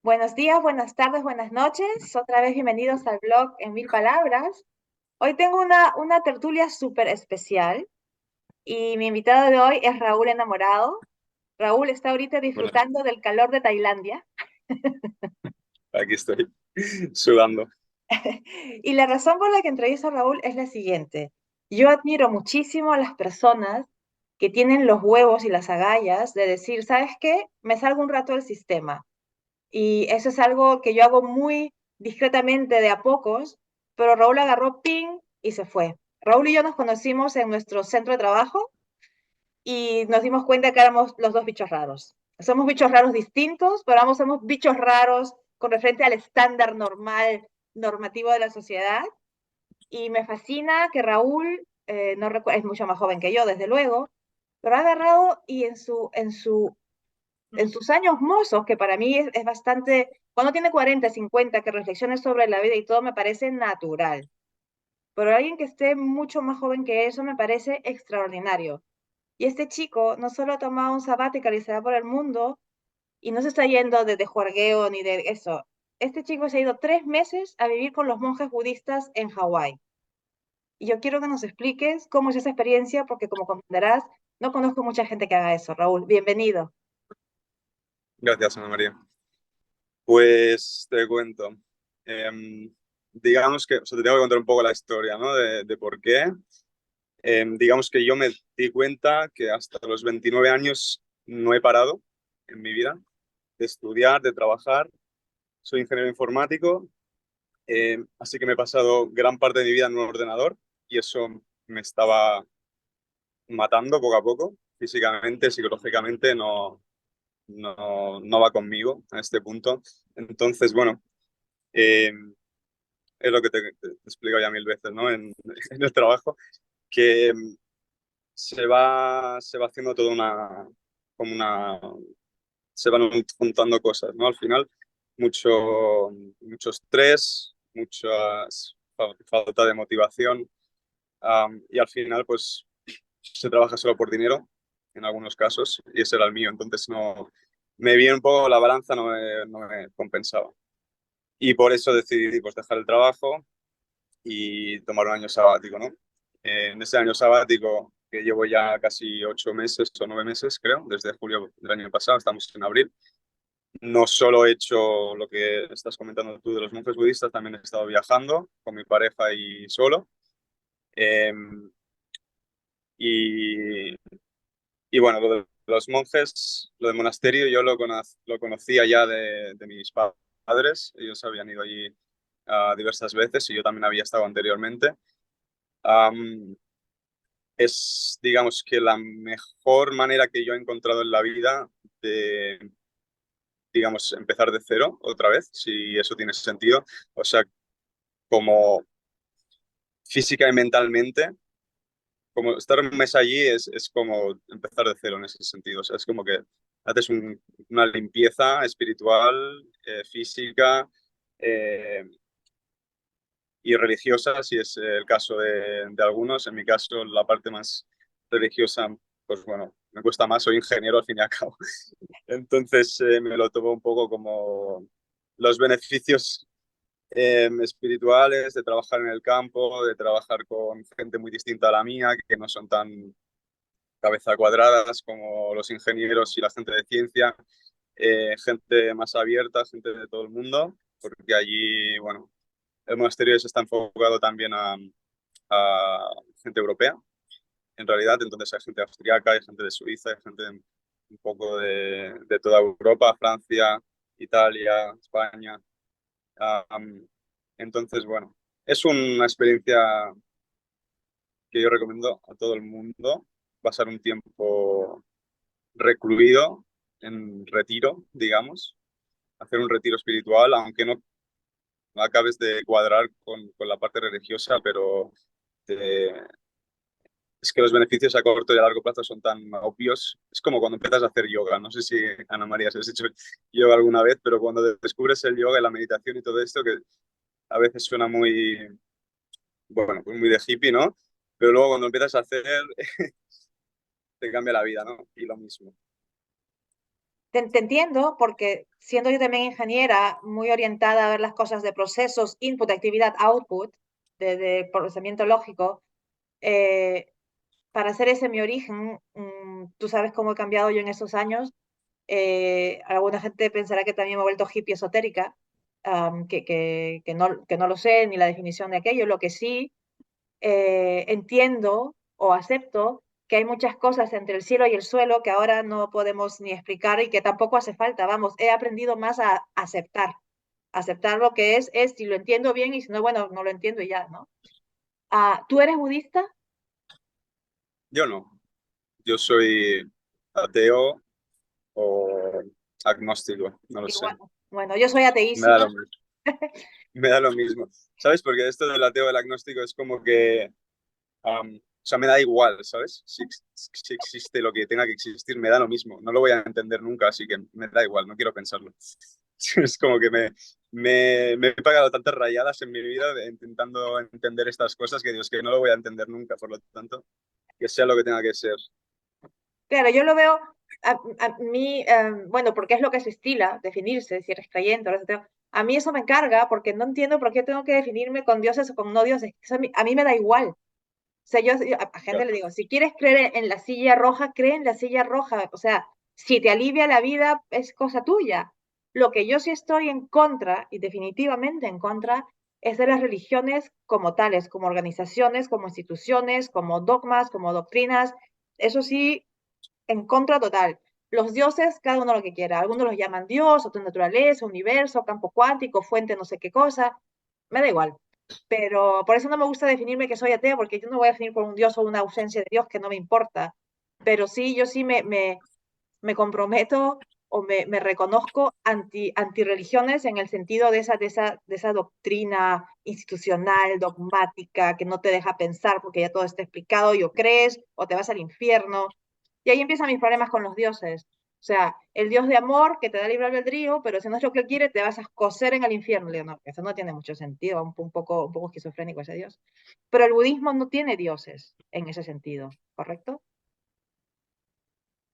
Buenos días, buenas tardes, buenas noches. Otra vez bienvenidos al blog en mil palabras. Hoy tengo una tertulia súper especial y mi invitado de hoy es Raúl Enamorado. Raúl está ahorita Bueno, disfrutando del calor de Tailandia aquí estoy, sudando. y la razón por la que entrevisto a Raúl es la siguiente. Yo admiro muchísimo a las personas que tienen los huevos y las agallas de decir, ¿sabes qué? Me salgo un rato del sistema. Y eso es algo que yo hago muy discretamente de a pocos, pero Raúl agarró ping y se fue. Raúl y yo nos conocimos en nuestro centro de trabajo y nos dimos cuenta que éramos los dos bichos raros. Somos bichos raros distintos, pero ambos somos bichos raros con referente al estándar normal, normativo de la sociedad. Y me fascina que Raúl, no es mucho más joven que yo, desde luego, pero ha agarrado y en sus años mozos, que para mí es bastante, cuando tiene 40, 50, que reflexione sobre la vida y todo me parece natural. Pero alguien que esté mucho más joven que eso me parece extraordinario. Y este chico no solo ha tomado un sabbatical y se va por el mundo y no se está yendo de juergueo ni de eso. Este chico se ha ido 3 meses a vivir con los monjes budistas en Hawái. Y yo quiero que nos expliques cómo es esa experiencia, porque como comprenderás, no conozco mucha gente que haga eso. Raúl, bienvenido. Gracias, Ana María. Pues te cuento. Em, digamos que, o sea, te tengo que contar un poco la historia, ¿no? De por qué. Digamos que yo me di cuenta que hasta los 29 años no he parado en mi vida de estudiar, de trabajar. Soy ingeniero informático, así que me he pasado gran parte de mi vida en un ordenador y eso me estaba matando poco a poco, físicamente, psicológicamente, no va conmigo a este punto. Entonces, bueno, eh, es lo que te he explicado ya mil veces, ¿no? En el trabajo, que se va haciendo toda como una, se van juntando cosas, ¿no? Al final, mucho estrés, falta de motivación, y al final, pues, se trabaja solo por dinero, en algunos casos, y ese era el mío. Entonces, no, me vi un poco la balanza, no me compensaba. Y por eso decidí pues, dejar el trabajo y tomar un año sabático, ¿no? En ese año sabático, que llevo ya casi 8 meses o 9 meses, creo, desde julio del año pasado, estamos en abril, no solo he hecho lo que estás comentando tú de los monjes budistas, también he estado viajando con mi pareja y solo. Eh, y, y bueno, lo de los monjes, lo del monasterio, yo lo conocía ya de mis padres. Ellos habían ido allí diversas veces y yo también había estado anteriormente. Am, es, digamos que la mejor manera que yo he encontrado en la vida de, digamos, empezar de cero otra vez, si eso tiene sentido. O sea, como física y mentalmente, como estar un mes allí es como empezar de cero en ese sentido. O sea, es como que haces una limpieza espiritual, física, eh, y religiosa, si es el caso de algunos. En mi caso, la parte más religiosa, pues bueno, me cuesta más, soy ingeniero al fin y al cabo. Entonces me lo tomo un poco como los beneficios espirituales de trabajar en el campo, de trabajar con gente muy distinta a la mía, que no son tan cabeza cuadradas como los ingenieros y la gente de ciencia, gente más abierta, gente de todo el mundo, porque allí, bueno, el monasterio se está enfocado también a gente europea, en realidad. Entonces hay gente austriaca, hay gente de Suiza, hay gente un poco de toda Europa, Francia, Italia, España. Um, entonces, bueno, es una experiencia que yo recomiendo a todo el mundo, pasar un tiempo recluido, en retiro, digamos, hacer un retiro espiritual, aunque no acabes de cuadrar con la parte religiosa, pero te, es que los beneficios a corto y a largo plazo son tan obvios. Es como cuando empiezas a hacer yoga. No sé si, Ana María, si has hecho yoga alguna vez, pero cuando descubres el yoga y la meditación y todo esto, que a veces suena muy, bueno, pues muy de hippie, ¿no? Pero luego cuando empiezas a hacer, te cambia la vida, ¿no? Y lo mismo. te entiendo porque siendo yo también ingeniera, muy orientada a ver las cosas de procesos, input, actividad, output, de procesamiento lógico, eh, para hacer ese mi origen, tú sabes cómo he cambiado yo en esos años. Alguna gente pensará que también me he vuelto hippie esotérica, que no lo sé ni la definición de aquello. Lo que sí entiendo o acepto que hay muchas cosas entre el cielo y el suelo que ahora no podemos ni explicar y que tampoco hace falta. Vamos, he aprendido más a aceptar. Aceptar lo que es si lo entiendo bien y si no, bueno, no lo entiendo y ya, ¿no? ¿Tú eres budista? Yo no, yo soy ateo o agnóstico, no lo sé. Igual. Bueno, yo soy Me da ateísima. lo mismo. Me da lo mismo. ¿Sabes? Porque esto del ateo o el agnóstico es como que, o sea, me da igual, ¿sabes? Si existe lo que tenga que existir, me da lo mismo. No lo voy a entender nunca, así que me da igual, no quiero pensarlo. Es como que me he pagado tantas rayadas en mi vida intentando entender estas cosas que Dios, que no lo voy a entender nunca, por lo tanto, que sea lo que tenga que ser. Claro, yo lo veo a mí, bueno, porque es lo que se estila, definirse, si eres creyente o eres ateo. A mí eso me carga porque no entiendo por qué tengo que definirme con dioses o con no dioses. Eso a mí me da igual. O sea, yo a gente Claro. le digo, si quieres creer en la silla roja, cree en la silla roja. O sea, si te alivia la vida, es cosa tuya. Lo que yo sí estoy en contra, y definitivamente en contra, es de las religiones como tales, como organizaciones, como instituciones, como dogmas, como doctrinas. Eso sí, en contra total. Los dioses, cada uno lo que quiera. Algunos los llaman Dios, otros naturaleza, universo, campo cuántico, fuente, no sé qué cosa. Me da igual. Pero por eso no me gusta definirme que soy atea, porque yo no voy a definir por un Dios o una ausencia de Dios que no me importa. Pero sí, yo sí me comprometo o me reconozco anti religiones en el sentido de esa doctrina institucional, dogmática, que no te deja pensar porque ya todo está explicado y o crees o te vas al infierno. Y ahí empiezan mis problemas con los dioses. O sea, el dios de amor que te da libre albedrío, pero si no es lo que él quiere, te vas a coser en el infierno. Le digo, no, eso no tiene mucho sentido, un poco esquizofrénico ese dios. Pero el budismo no tiene dioses en ese sentido, ¿correcto?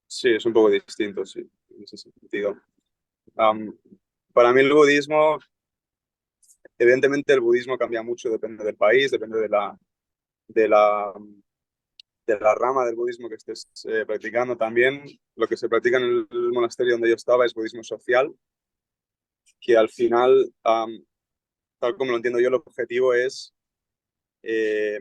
Sí, es un poco distinto, sí, en ese sentido. Am, para mí el budismo, evidentemente el budismo cambia mucho, depende del país, depende de la, de la rama del budismo que estés practicando. También lo que se practica en el monasterio donde yo estaba es budismo social, que al final, tal como lo entiendo yo, el objetivo es eh,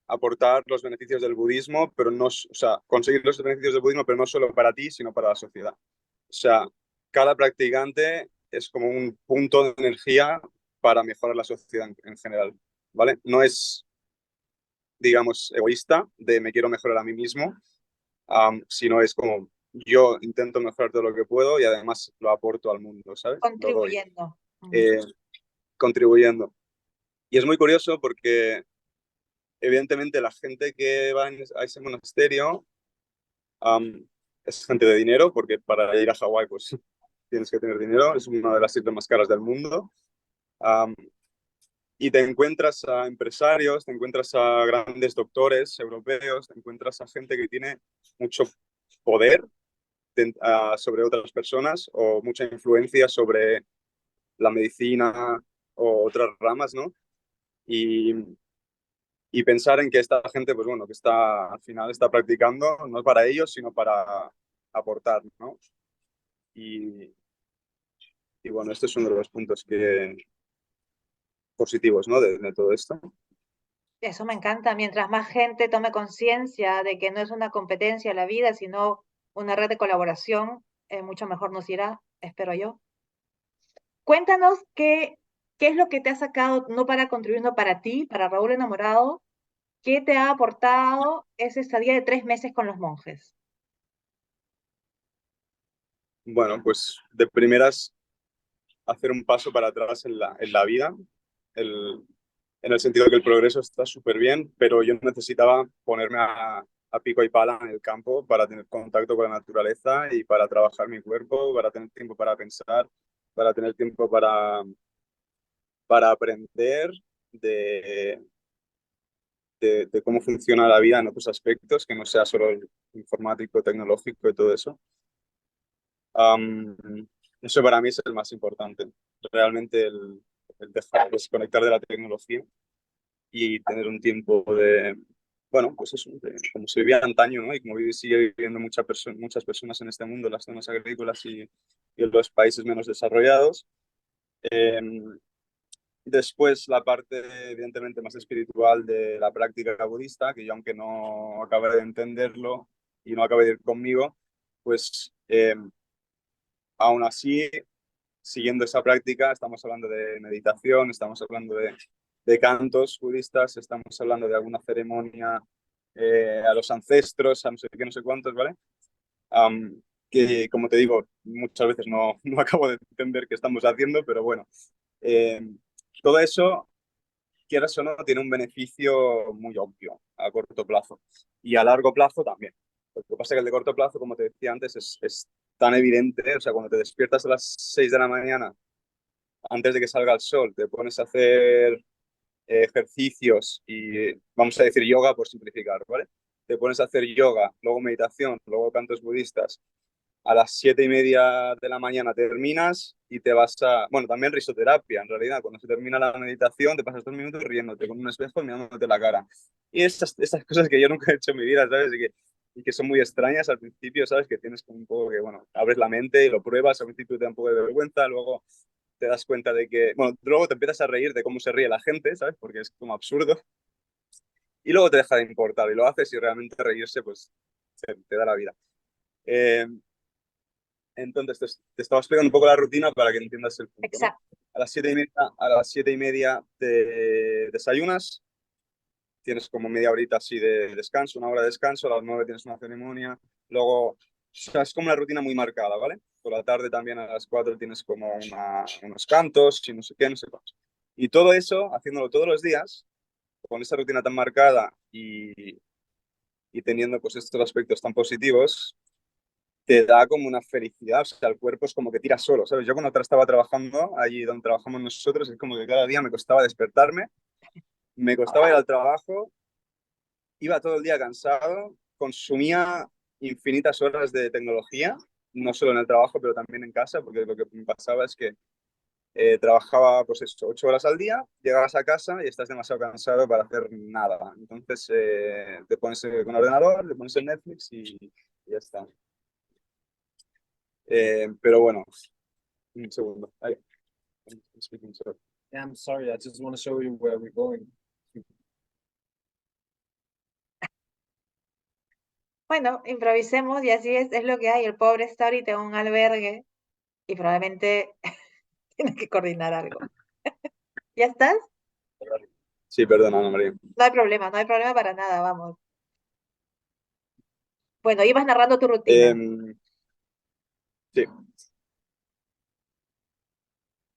aportar los beneficios del budismo, pero no, o sea, conseguir los beneficios del budismo, pero no solo para ti, sino para la sociedad. O sea, cada practicante es como un punto de energía para mejorar la sociedad en general, ¿vale? No es, digamos, egoísta de me quiero mejorar a mí mismo, sino es como yo intento mejorar todo lo que puedo y además lo aporto al mundo, ¿sabes? Lo doy, Contribuyendo. Ujú. eh, contribuyendo. Y es muy curioso porque evidentemente la gente que va a ese monasterio es gente de dinero, porque para ir a Hawái pues tienes que tener dinero, es una de las islas más caras del mundo. Um, y te encuentras a empresarios, te encuentras a grandes doctores europeos, te encuentras a gente que tiene mucho poder sobre otras personas o mucha influencia sobre la medicina o otras ramas, ¿no? Y, y pensar en que esta gente, pues bueno, que está al final está practicando no es para ellos, sino para aportar, ¿no? Y, y bueno, este es uno de los puntos positivos, ¿no? De todo esto. Eso me encanta. Mientras más gente tome conciencia de que no es una competencia la vida, sino una red de colaboración, mucho mejor nos irá, espero yo. Cuéntanos qué es lo que te ha sacado, no para contribuir, no para ti, para Raúl Enamorado, qué te ha aportado ese estadía de 3 meses con los monjes. Bueno, pues de primeras hacer un paso para atrás en la vida, el, en el sentido de que el progreso está súper bien, pero yo necesitaba ponerme a pico y pala en el campo para tener contacto con la naturaleza y para trabajar mi cuerpo, para tener tiempo para pensar, para tener tiempo para aprender de, de cómo funciona la vida en otros aspectos, que no sea solo el informático, tecnológico y todo eso. Am, Eso para mí es el más importante. Realmente el dejar desconectar de la tecnología y tener un tiempo de, bueno, pues eso, como se vivía antaño, ¿no? Y como sigue viviendo muchas personas en este mundo, en las zonas agrícolas y en los países menos desarrollados. Eh, Después la parte, evidentemente, más espiritual de la práctica budista, que yo aunque no acabe de entenderlo y no acabe de ir conmigo, pues aún así, siguiendo esa práctica, estamos hablando de meditación, estamos hablando de cantos budistas, estamos hablando de alguna ceremonia a los ancestros, a no sé qué, no sé cuántos, ¿vale? Am, que, como te digo, muchas veces no, no acabo de entender qué estamos haciendo, pero bueno, eh, todo eso, quieras o no, tiene un beneficio muy obvio a corto plazo y a largo plazo también. Lo que pasa es que el de corto plazo, como te decía antes, es tan evidente, o sea, cuando te despiertas a las 6 de la mañana, antes de que salga el sol, te pones a hacer ejercicios y vamos a decir yoga por simplificar, ¿vale? Te pones a hacer yoga, luego meditación, luego cantos budistas. A las 7:30 de la mañana terminas y te vas a, bueno, también risoterapia, en realidad, cuando se termina la meditación te pasas 2 minutos riéndote con un espejo y mirándote la cara. Y esas cosas que yo nunca he hecho en mi vida, ¿sabes? Y que son muy extrañas al principio, ¿sabes? Que tienes como un poco que, bueno, abres la mente y lo pruebas, al principio te da un poco de vergüenza, luego te das cuenta de que, bueno, luego te empiezas a reír de cómo se ríe la gente, ¿sabes? Porque es como absurdo. Y luego te deja de importar y lo haces y realmente reírse, pues, te da la vida. Eh, entonces, te estaba explicando un poco la rutina para que entiendas el punto, ¿no? Exacto. A las 7:30 te desayunas, tienes como media horita así de descanso, una hora de descanso, a las 9 tienes una ceremonia, luego, o sea, es como una rutina muy marcada, ¿vale? Por la tarde también a las 4 tienes como unos cantos y no sé qué, no sé cuántos. Y todo eso, haciéndolo todos los días, con esa rutina tan marcada y teniendo pues estos aspectos tan positivos, te da como una felicidad, o sea, el cuerpo es como que tira solo, ¿sabes? Yo cuando estaba trabajando allí donde trabajamos nosotros, es como que cada día me costaba despertarme, me costaba ir al trabajo, iba todo el día cansado, consumía infinitas horas de tecnología, no solo en el trabajo, pero también en casa, porque lo que me pasaba es que trabajaba pues eso, 8 horas al día, llegabas a casa y estás demasiado cansado para hacer nada. Entonces te pones con el ordenador, te pones en Netflix y ya está. Pero bueno, un segundo. Ay, I'm speaking, sorry. Yeah, I'm sorry. I just want to show you where we're going. Bueno, improvisemos y así es lo que hay. El pobre está ahorita en un albergue y probablemente tiene que coordinar algo. ¿Ya estás? Sí, perdona, Ana María. No hay problema para nada, vamos. Bueno, ibas narrando tu rutina. Em, sí.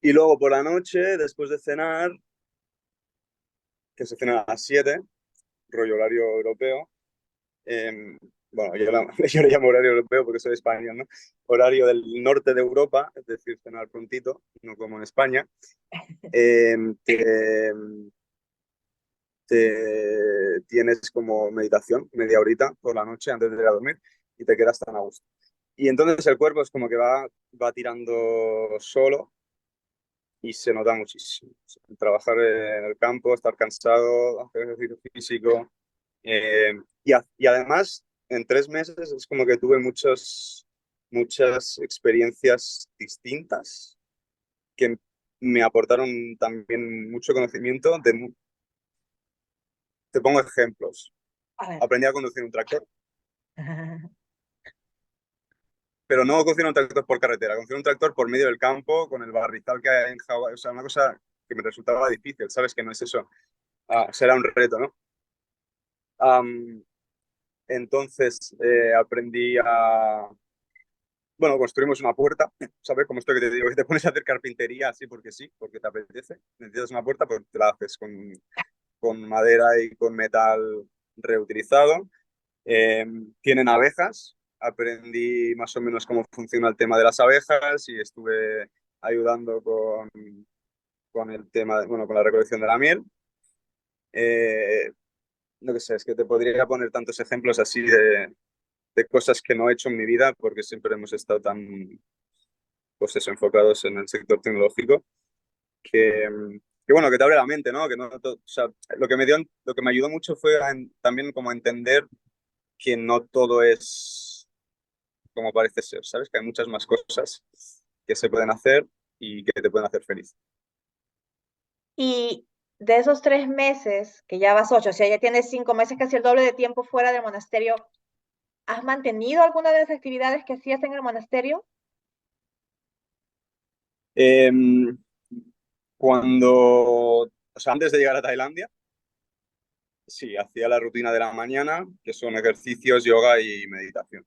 Y luego por la noche, después de cenar, que se cena a las 7, rollo horario europeo. em, bueno, yo le llamo horario europeo porque soy español, ¿no? Horario del norte de Europa, es decir, cenar prontito, no como en España. em, te, Tienes como meditación, media horita por la noche antes de ir a dormir y te quedas tan a gusto. Y entonces el cuerpo es como que va tirando solo y se nota muchísimo. Trabajar en el campo, estar cansado, hacer ejercicio físico. Y además, en 3 meses es como que tuve muchas experiencias distintas que me aportaron también mucho conocimiento. Te pongo ejemplos. A ver. Aprendí a conducir un tractor, pero no conducir un tractor por carretera, conducir un tractor por medio del campo, con el barrizal que hay en Hawái. O sea, una cosa que me resultaba difícil, ¿sabes? Que no es eso. Será un reto, ¿no? Am, entonces aprendí a, bueno, construimos una puerta, ¿sabes? Como esto que te digo, que te pones a hacer carpintería así porque sí, porque te apetece. Necesitas una puerta, pues te la haces con madera y con metal reutilizado. Tienen abejas, aprendí más o menos cómo funciona el tema de las abejas y estuve ayudando con el tema, bueno, con la recolección de la miel. No que sé, es que te podría poner tantos ejemplos así de cosas que no he hecho en mi vida porque siempre hemos estado tan, pues eso, enfocados en el sector tecnológico que, que bueno, que te abre la mente, ¿no? Que no o sea, lo que me ayudó mucho fue también como a entender que no todo es como parece ser, ¿sabes? Que hay muchas más cosas que se pueden hacer y que te pueden hacer feliz. Y de esos 3 meses, que ya vas 8, o sea, ya tienes 5 meses, casi el doble de tiempo fuera del monasterio, ¿has mantenido alguna de las actividades que hacías en el monasterio? Eh, o sea, antes de llegar a Tailandia, sí, hacía la rutina de la mañana, que son ejercicios, yoga y meditación.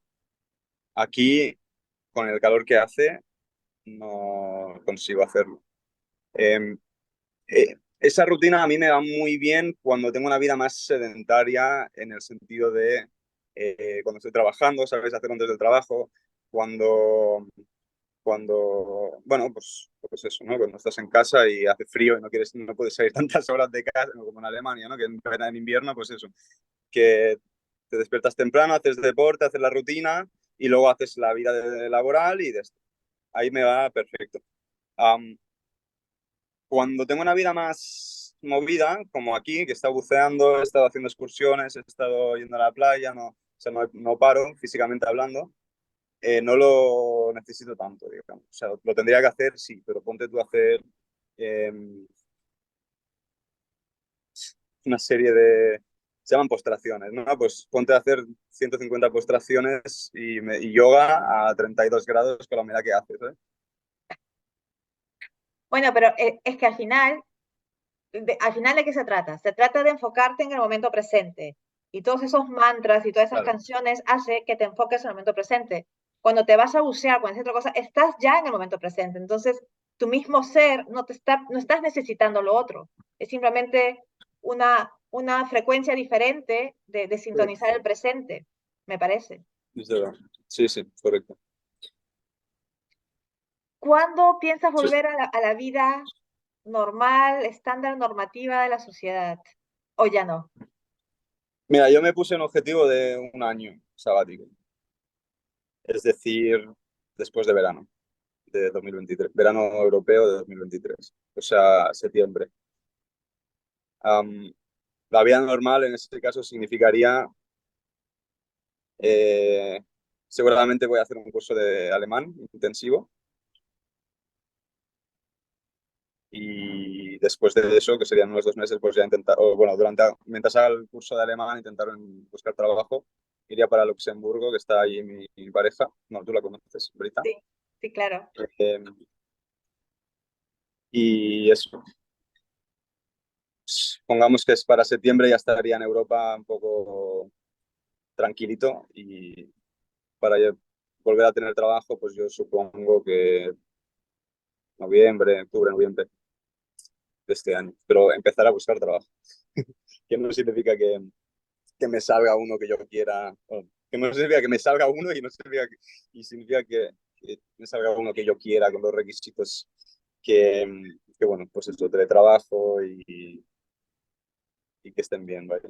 Aquí, con el calor que hace, no consigo hacerlo. Eh, Esa rutina a mí me va muy bien cuando tengo una vida más sedentaria en el sentido de cuando estoy trabajando, sabes hacer antes del trabajo, cuando, bueno, pues eso, ¿no? Cuando estás en casa y hace frío y no puedes salir tantas horas de casa, ¿no? Como en Alemania, ¿no? Que en invierno, pues eso, que te despiertas temprano, haces deporte, haces la rutina y luego haces la vida laboral y ahí me va perfecto. Um, Cuando tengo una vida más movida, como aquí, que he estado buceando, he estado haciendo excursiones, he estado yendo a la playa, no, o sea, no paro físicamente hablando, no lo necesito tanto, digamos. O sea, lo tendría que hacer, sí, pero ponte tú a hacer eh, una serie de... Se llaman postraciones, ¿no? Pues ponte a hacer 150 postraciones y yoga a 32 grados con la humedad que haces, ¿eh? Bueno, pero es que al final ¿de qué se trata? Se trata de enfocarte en el momento presente. Y todos esos mantras y todas esas Claro, canciones hace que te enfoques en el momento presente. Cuando te vas a bucear, cuando haces otra cosa, estás ya en el momento presente. Entonces, tu mismo ser no estás necesitando lo otro. Es simplemente una frecuencia diferente de sintonizar el presente, me parece. desde luego. Sí, sí, correcto. ¿Cuándo piensas Sí. volver a la vida normal, estándar, normativa de la sociedad? ¿O ya no? Mira, yo me puse un objetivo de un año sabático, es decir, después de verano de 2023, verano europeo de 2023, o sea, septiembre. Am, la vida normal en este caso significaría, eh, seguramente voy a hacer un curso de alemán intensivo y después de eso, que serían unos 2 meses, pues ya intentar, o bueno, mientras haga el curso de alemán, intentar buscar trabajo. Iría para Luxemburgo, que está allí mi pareja. No, tú la conoces, Brita. Sí, sí, claro. Eh, y eso, pongamos que es para septiembre, ya estaría en Europa un poco tranquilito y para volver a tener trabajo, pues yo supongo que noviembre, octubre, noviembre de este año. Pero empezar a buscar trabajo, que no significa que me salga uno que yo quiera, bueno, que no significa que me salga uno y no significa y significa que me salga uno que yo quiera con los requisitos que bueno, pues eso, teletrabajo y que estén bien, ¿vale?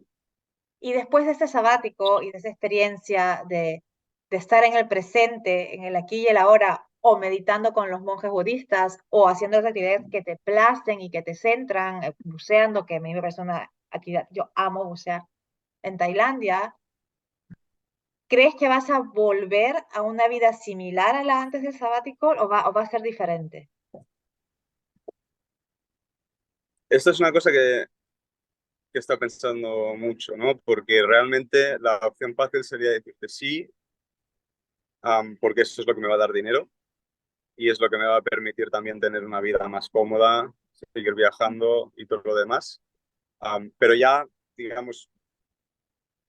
Y después de este sabático y de esa experiencia de estar en el presente, en el aquí y el ahora, o meditando con los monjes budistas, o haciendo las actividades que te placen y que te centran, buceando, que a mí me parece una actividad, yo amo bucear en Tailandia, ¿crees que vas a volver a una vida similar a la antes del sabático o va a ser diferente? Esto es una cosa que está pensando mucho, ¿no? Porque realmente la opción fácil sería decirte sí, porque eso es lo que me va a dar dinero y es lo que me va a permitir también tener una vida más cómoda, seguir viajando y todo lo demás. Pero ya, digamos,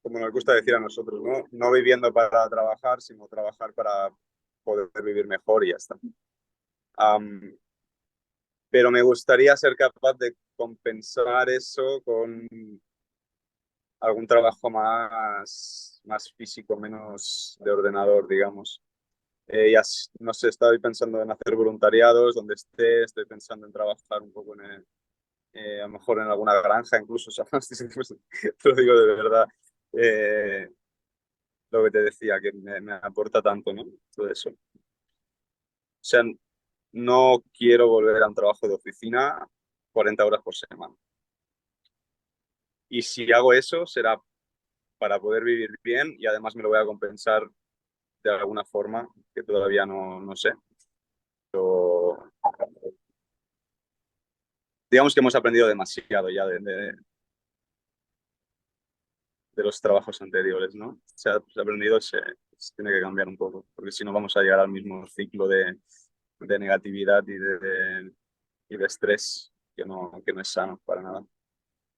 como nos gusta decir a nosotros, ¿no? No viviendo para trabajar, sino trabajar para poder vivir mejor y ya está. Um, pero me gustaría ser capaz de compensar eso con algún trabajo más físico, menos de ordenador, digamos. No sé, estoy pensando en hacer voluntariados donde esté, estoy pensando en trabajar un poco a lo mejor en alguna granja incluso, o sea, te lo digo de verdad. Eh, lo que te decía, que me aporta tanto, ¿no? Todo eso. O sea, no quiero volver a un trabajo de oficina 40 horas por semana. Y si hago eso, será para poder vivir bien y además me lo voy a compensar de alguna forma que todavía no sé. Pero digamos que hemos aprendido demasiado ya de los trabajos anteriores, ¿no? Se ha aprendido, se tiene que cambiar un poco, porque si no vamos a llegar al mismo ciclo de negatividad y de estrés que no es sano para nada.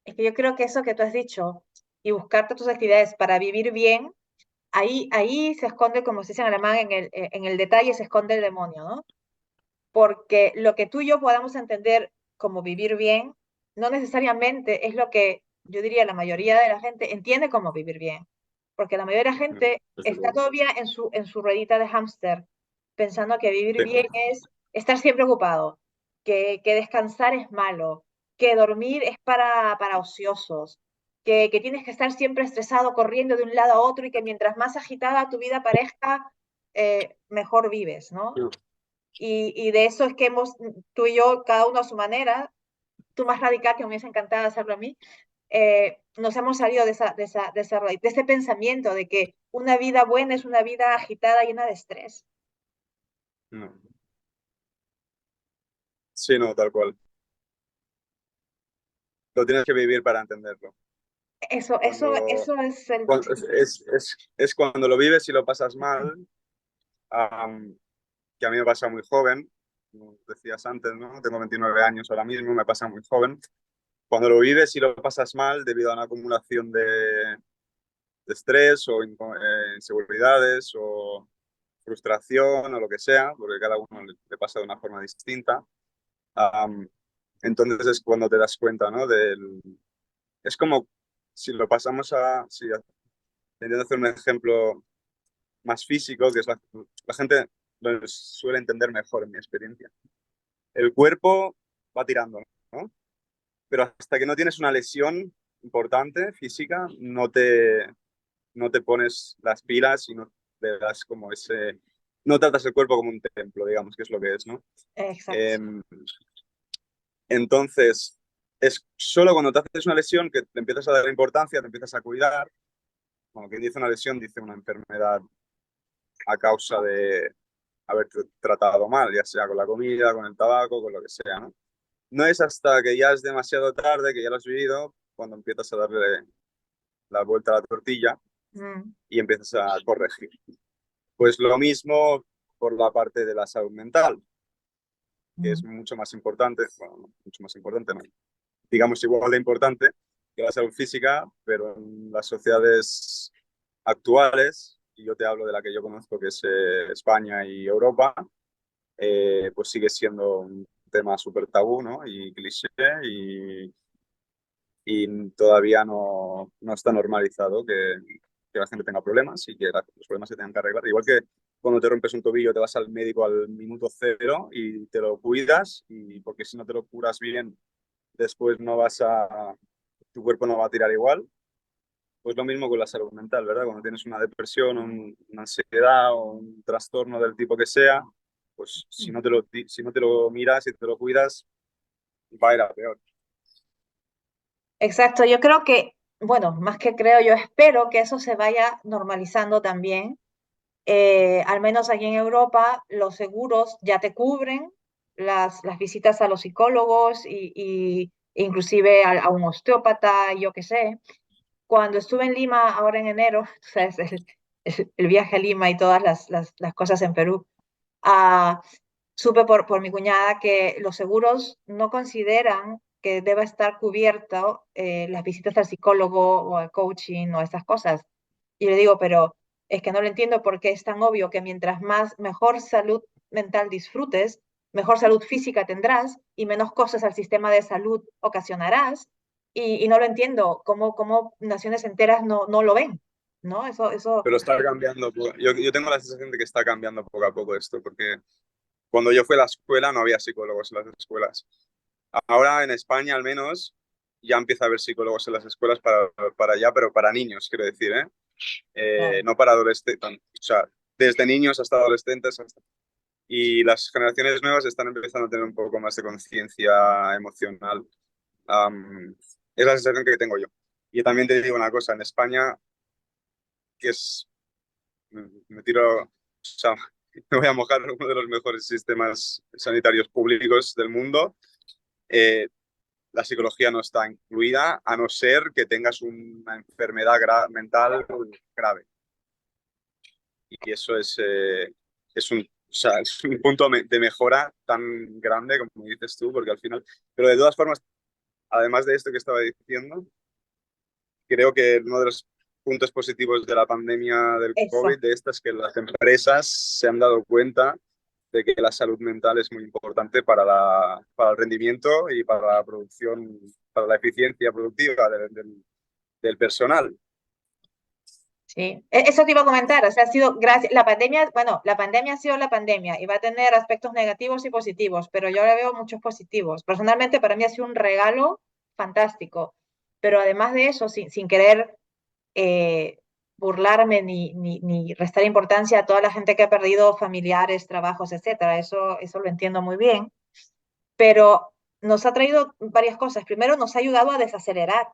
Es que yo creo que eso que tú has dicho y buscarte tus actividades para vivir bien, ahí se esconde, como se dice en alemán, en el detalle se esconde el demonio, ¿no? Porque lo que tú y yo podamos entender como vivir bien, no necesariamente es lo que yo diría la mayoría de la gente entiende como vivir bien. Porque la mayoría de la gente Desde está luego. todavía en su ruedita de hámster, pensando que vivir Sí, bien es estar siempre ocupado, que descansar es malo, que dormir es para ociosos, que tienes que estar siempre estresado corriendo de un lado a otro y que mientras más agitada tu vida parezca, mejor vives, ¿no? Y de eso es que hemos, tú y yo, cada uno a su manera, tú más radical, que me hubiese encantado hacerlo a mí, nos hemos salido de ese pensamiento de que una vida buena es una vida agitada, llena de estrés. no. Sí, no, tal cual. Lo tienes que vivir para entenderlo. Cuando, Eso es el... es cuando lo vives y lo pasas mal, um, que a mí me pasa muy joven, como decías antes, ¿no? Tengo 29 años ahora mismo, me pasa muy joven. Cuando lo vives y lo pasas mal debido a una acumulación de estrés o inseguridades o frustración o lo que sea, porque cada uno le pasa de una forma distinta, um, entonces es cuando te das cuenta, ¿no? Es como si lo pasamos si intento hacer un ejemplo más físico, que es la gente lo suele entender mejor en mi experiencia. El cuerpo va tirando, ¿no? Pero hasta que no tienes una lesión importante física, no te pones las pilas y no te das como no tratas el cuerpo como un templo, digamos, que es lo que es, ¿no? Exacto. Eh, entonces, es solo cuando te haces una lesión que te empiezas a dar importancia, te empiezas a cuidar. Como quien dice una lesión, dice una enfermedad a causa de haber tratado mal, ya sea con la comida, con el tabaco, con lo que sea, ¿no? No es hasta que ya es demasiado tarde, que ya lo has vivido, cuando empiezas a darle la vuelta a la tortilla Mm, y empiezas a corregir. Pues lo mismo por la parte de la salud mental, que es mm. mucho más importante, bueno, mucho más importante, no, digamos igual de importante que la salud física, pero en las sociedades actuales, y yo te hablo de la que yo conozco, que es España y Europa, pues sigue siendo un tema súper tabú, ¿no? Y cliché, y todavía no está normalizado que la gente tenga problemas y que los problemas se tengan que arreglar. Igual que cuando te rompes un tobillo te vas al médico al minuto cero y te lo cuidas, y porque si no te lo curas bien, después tu cuerpo no va a tirar igual. Pues lo mismo con la salud mental, ¿verdad? Cuando tienes una depresión, una ansiedad o un trastorno del tipo que sea, pues si no te lo miras y te lo cuidas, va a ir a peor. Exacto, yo creo que, bueno, más que creo, yo espero que eso se vaya normalizando también. Al menos aquí en Europa, los seguros ya te cubren las visitas a los psicólogos e inclusive a un osteópata, yo qué sé. Cuando estuve en Lima ahora en enero, ¿sabes? El viaje a Lima y todas las cosas en Perú, ah, supe por mi cuñada que los seguros no consideran que deba estar cubierto las visitas al psicólogo o al coaching o esas cosas. Y le digo, pero es que no lo entiendo porque es tan obvio que mientras más mejor salud mental disfrutes, mejor salud física tendrás y menos cosas al sistema de salud ocasionarás. Y no lo entiendo, cómo naciones enteras no lo ven, ¿no? Eso, Pero está cambiando. Yo tengo la sensación de que está cambiando poco a poco esto, porque cuando yo fui a la escuela no había psicólogos en las escuelas. Ahora en España al menos ya empieza a haber psicólogos en las escuelas para allá, pero para niños, quiero decir, ¿eh? Claro. no para adolescentes, o sea, desde niños hasta adolescentes. Y las generaciones nuevas están empezando a tener un poco más de conciencia emocional. Am, es la sensación que tengo yo. Y también te digo una cosa, en España, que es, me tiro, o sea, me voy a mojar, uno de los mejores sistemas sanitarios públicos del mundo. La psicología no está incluida, a no ser que tengas una enfermedad mental grave. Y eso es un, o sea, es un punto de mejora tan grande como dices tú, porque al final, pero de todas formas, además de esto que estaba diciendo, creo que uno de los puntos positivos de la pandemia del Eso. COVID de esta es que las empresas se han dado cuenta de que la salud mental es muy importante para el rendimiento y para la producción, para la eficiencia productiva del personal. Sí, eso te iba a comentar, o sea, ha sido gracias, la pandemia, bueno, la pandemia ha sido la pandemia y va a tener aspectos negativos y positivos, pero yo le veo muchos positivos. Personalmente, para mí ha sido un regalo fantástico, pero además de eso, sin querer eh, burlarme ni restar importancia a toda la gente que ha perdido familiares, trabajos, etcétera, eso lo entiendo muy bien, pero nos ha traído varias cosas. Primero, nos ha ayudado a desacelerar.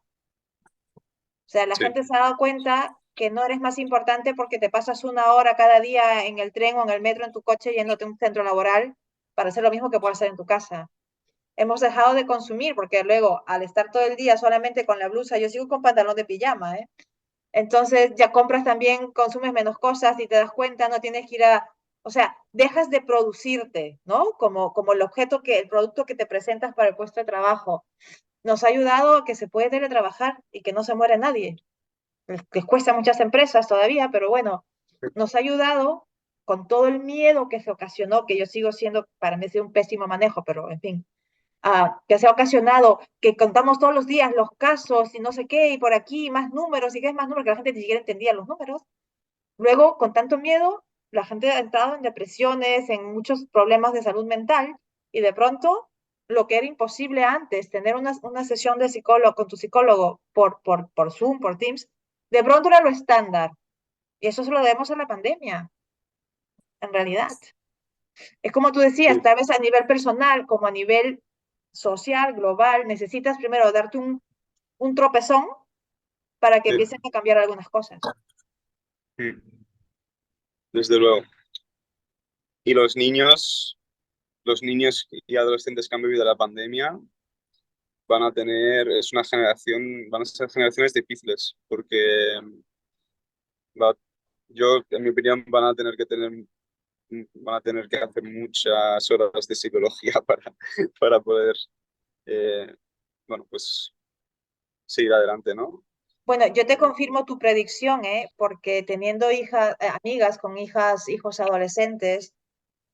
O sea, la Sí, gente se ha dado cuenta que no eres más importante porque te pasas una hora cada día en el tren o en el metro en tu coche yéndote a un centro laboral para hacer lo mismo que puedes hacer en tu casa. Hemos dejado de consumir porque luego, al estar todo el día solamente con la blusa, yo sigo con pantalón de pijama, ¿eh? Entonces ya compras también, consumes menos cosas y te das cuenta, no tienes que ir a, o sea, dejas de producirte, ¿no? Como el objeto que, el producto que te presentas para el puesto de trabajo. Nos ha ayudado a que se puede teletrabajar y que no se muere nadie. Les cuesta a muchas empresas todavía, pero bueno, nos ha ayudado con todo el miedo que se ocasionó, que yo sigo siendo, para mí, un pésimo manejo, pero en fin, que se ha ocasionado, que contamos todos los días los casos y no sé qué, y por aquí más números, y que es más números, que la gente ni siquiera entendía los números. Luego, con tanto miedo, la gente ha entrado en depresiones, en muchos problemas de salud mental, y de pronto, lo que era imposible antes, tener una sesión de psicólogo con tu psicólogo por Zoom, por Teams, de pronto era lo estándar. Y eso se lo debemos a la pandemia, en realidad. Es como tú decías, sí, tal vez a nivel personal como a nivel social, global, necesitas primero darte un tropezón para que sí. empiecen a cambiar algunas cosas. Mm, desde luego. Y los niños y adolescentes que han vivido la pandemia van a tener, es una generación, van a ser generaciones difíciles, porque va- yo, en mi opinión, van a tener que hacer muchas horas de psicología para poder, eh, bueno, pues seguir adelante, ¿no? Bueno, yo te Eh, confirmo tu predicción, ¿eh? Porque teniendo hijas, amigas con hijas, hijos adolescentes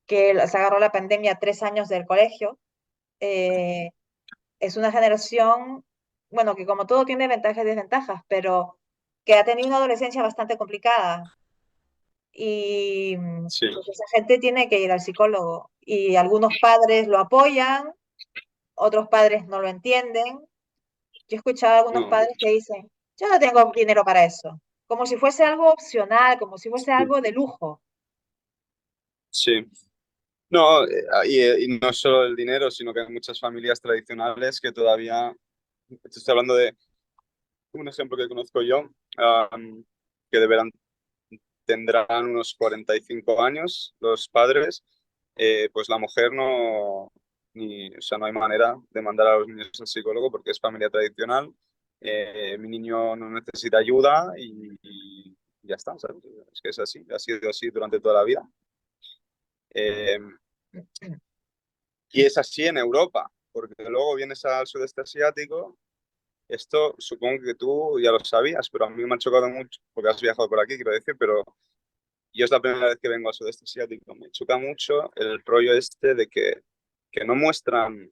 que les agarró la pandemia 3 años del colegio, eh, es una generación, bueno, que como todo tiene ventajas y desventajas, pero que ha tenido una adolescencia bastante complicada. Y sí, pues esa gente tiene que ir al psicólogo. Y algunos padres lo apoyan, otros padres no lo entienden. Yo he escuchado a algunos no, padres que dicen, yo no tengo dinero para eso, como si fuese algo opcional, como si fuese sí, algo de lujo. sí. No, y no solo el dinero, sino que hay muchas familias tradicionales que todavía, estoy hablando de un ejemplo que conozco yo, que deberán, tendrán unos 45 años los padres, pues la mujer no, o sea, no hay manera de mandar a los niños al psicólogo porque es familia tradicional, mi niño no necesita ayuda y ya está, ¿sabes? Es que es así, ha sido así durante toda la vida. Eh, y es así en Europa, porque luego vienes al sudeste asiático. Esto supongo que tú ya lo sabías, pero a mí me ha chocado mucho, porque has viajado por aquí, quiero decir, pero yo es la primera vez que vengo al sudeste asiático. Me choca mucho el rollo este de que no muestran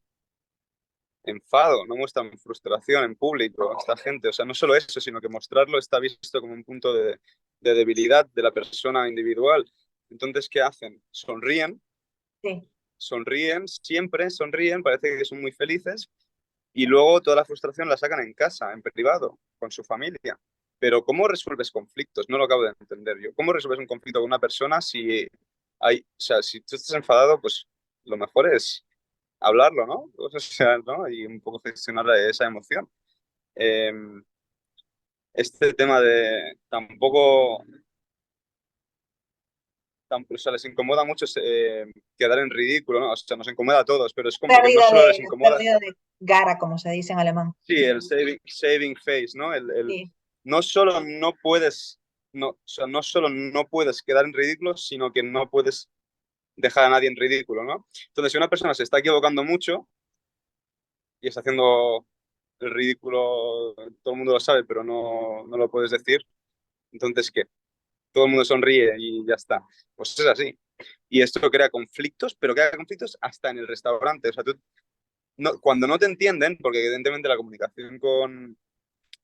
enfado, no muestran frustración en público esta gente. O sea, no solo eso, sino que mostrarlo está visto como un punto de debilidad de la persona individual. Entonces, ¿qué hacen? Sonríen, Sí, sonríen, siempre sonríen, parece que son muy felices y luego toda la frustración la sacan en casa, en privado, con su familia. pero ¿cómo resuelves conflictos? No lo acabo de entender yo. ¿Cómo resuelves un conflicto con una persona si o sea, si tú estás enfadado, pues lo mejor es hablarlo, ¿no? O sea, ¿no? Y un poco gestionar esa emoción. Eh, este tema de tampoco, o sea, les incomoda mucho quedar en ridículo, ¿no? O sea, nos incomoda a todos, pero es como que no solo les incomoda, Pérdida de gara, como se dice en alemán. sí, el saving face, ¿no? Sí. No solo no puedes, no, o sea, no solo no puedes quedar en ridículo, sino que no puedes dejar a nadie en ridículo, ¿no? Entonces, si una persona se está equivocando mucho y está haciendo el ridículo, todo el mundo lo sabe, pero no lo puedes decir, entonces, ¿qué? Todo el mundo sonríe y ya está. Pues es así. Y esto crea conflictos, pero crea conflictos hasta en el restaurante. O sea, tú, cuando no te entienden, porque evidentemente la comunicación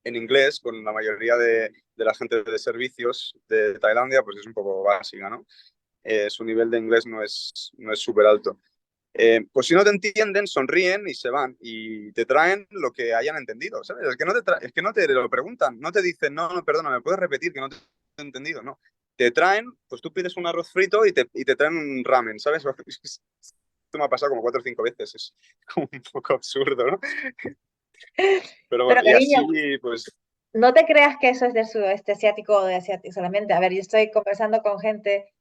en inglés con la mayoría de la gente de servicios de Tailandia, pues es un poco básica, ¿no? Su nivel de inglés no es súper alto. Pues si no te entienden, sonríen y se van y te traen lo que hayan entendido, ¿sabes? Es que no te lo preguntan, no te dicen, no, no, perdona, ¿me puedes repetir que no te he entendido? No. Te traen, pues tú pides un arroz frito y te traen un ramen, ¿sabes? Esto me ha pasado como 4 o 5 veces, es como un poco absurdo, ¿no? Pero Pero bueno, y cariño, así, pues, no te creas que eso es del sudeste asiático o de asiático solamente. A ver, yo estoy conversando con gente,